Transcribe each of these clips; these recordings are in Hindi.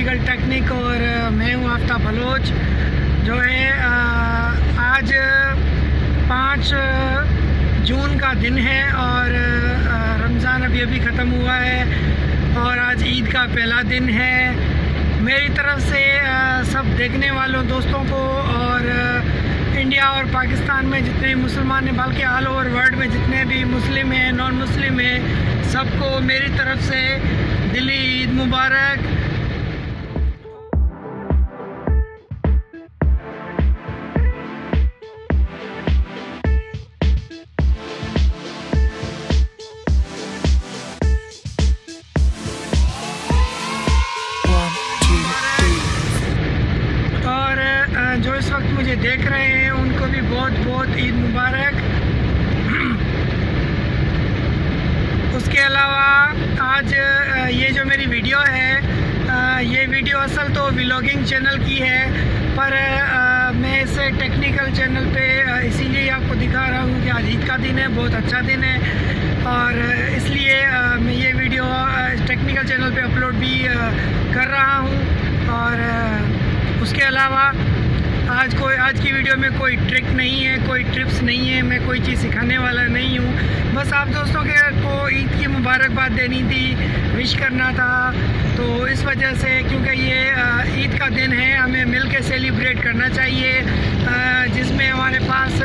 लॉजिकल टेक्निक और मैं हूँ आफ्ताब बलोच। जो है आज 5 जून का दिन है और रमज़ान अभी ख़त्म हुआ है और आज ईद का पहला दिन है। मेरी तरफ से सब देखने वालों दोस्तों को और इंडिया और पाकिस्तान में जितने मुसलमान हैं, बल्कि ऑल ओवर वर्ल्ड में जितने भी मुस्लिम हैं, नॉन मुस्लिम हैं, सबको मेरी तरफ से दिली ईद मुबारक। जो इस वक्त मुझे देख रहे हैं उनको भी बहुत बहुत ईद मुबारक। उसके अलावा आज ये जो मेरी वीडियो है, ये वीडियो असल तो व्लॉगिंग चैनल की है, पर मैं इसे टेक्निकल चैनल पे इसीलिए आपको दिखा रहा हूँ कि आज ईद का दिन है, बहुत अच्छा दिन है और इसलिए मैं ये वीडियो टेक्निकल चैनल पे अपलोड भी कर रहा हूँ। और उसके अलावा आज की वीडियो में कोई ट्रिक नहीं है, कोई टिप्स नहीं है, मैं कोई चीज़ सिखाने वाला नहीं हूँ। बस आप दोस्तों को ईद की मुबारकबाद देनी थी, विश करना था। तो इस वजह से, क्योंकि ये ईद का दिन है, हमें मिल के सेलिब्रेट करना चाहिए, जिसमें हमारे पास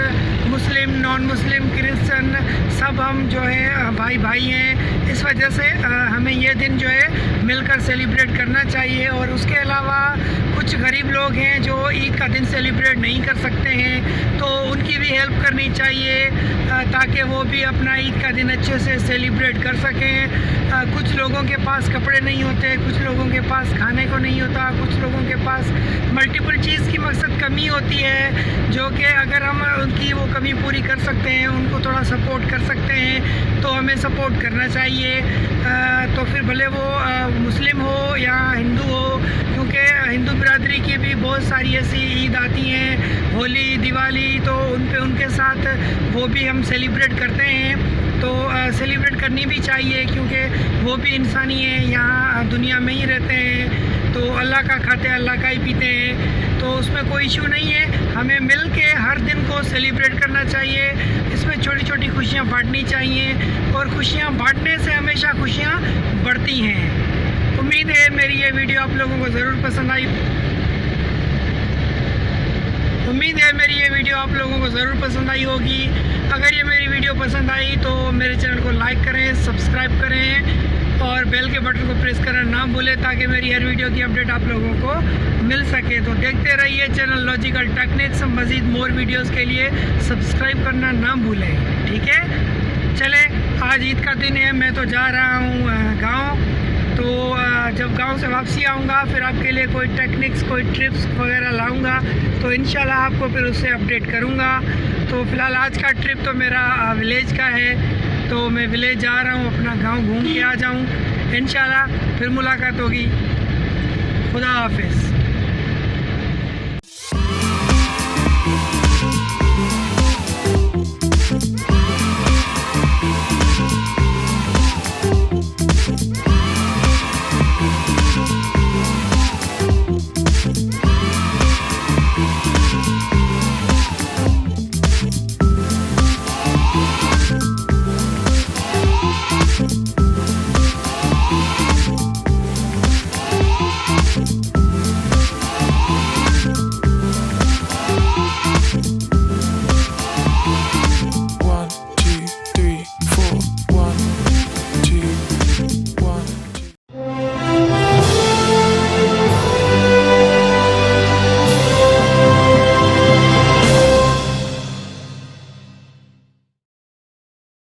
मुस्लिम, नॉन मुस्लिम, क्रिश्चन सब हम जो है भाई भाई हैं। इस वजह से हमें ये दिन जो है मिलकर सेलिब्रेट करना चाहिए। और उसके अलावा कुछ गरीब लोग हैं जो ईद का दिन सेलिब्रेट नहीं कर सकते हैं, तो उनकी भी हेल्प करनी चाहिए ताकि वो भी अपना ईद का दिन अच्छे से सेलिब्रेट कर सकें। कुछ लोगों के पास कपड़े नहीं होते, कुछ लोगों के पास खाने को नहीं होता, कुछ लोगों के पास मल्टीपल चीज़ की मकसद कमी होती है, जो कि अगर हम उनकी वो कमी पूरी कर सकते हैं, उनको थोड़ा सपोर्ट कर सकते हैं, तो हमें सपोर्ट करना चाहिए। तो फिर भले वो मुस्लिम हो या हिंदू हो, क्योंकि हिंदू बिरादरी की भी बहुत सारी ऐसी ईद आती हैं, होली, दिवाली, तो उनके साथ वो भी हम सेलिब्रेट करते हैं। तो सेलिब्रेट करनी भी चाहिए, क्योंकि वो भी इंसानी है, यहाँ दुनिया में ही रहते हैं, तो अल्लाह का खाते अल्लाह का ही पीते हैं, तो उसमें कोई इशू नहीं है। हमें मिल के हर दिन को सेलिब्रेट करना चाहिए, इसमें छोटी छोटी खुशियाँ बांटनी चाहिए और खुशियाँ बांटने से हमेशा खुशियाँ बढ़ती हैं। उम्मीद है मेरी ये वीडियो आप लोगों को ज़रूर पसंद आई। होगी। अगर ये मेरी वीडियो पसंद आई तो मेरे चैनल को लाइक करें, सब्सक्राइब करें और बेल के बटन को प्रेस करना ना भूलें, ताकि मेरी हर वीडियो की अपडेट आप लोगों को मिल सके। तो देखते रहिए चैनल लॉजिकल टेक्निक्स। मज़ीद मोर वीडियोस के लिए सब्सक्राइब करना ना भूलें, ठीक है। चले, आज ईद का दिन है, मैं तो जा रहा हूँ गाँव। तो जब गांव से वापसी आऊँगा फिर आपके लिए कोई टेक्निक्स, कोई ट्रिप्स वगैरह लाऊंगा, तो इंशाल्लाह आपको फिर उससे अपडेट करूँगा। तो फ़िलहाल आज का ट्रिप तो मेरा विलेज का है, तो मैं विलेज जा रहा हूँ, अपना गांव घूम के आ जाऊँ। इंशाल्लाह फिर मुलाकात होगी। खुदा हाफिज़।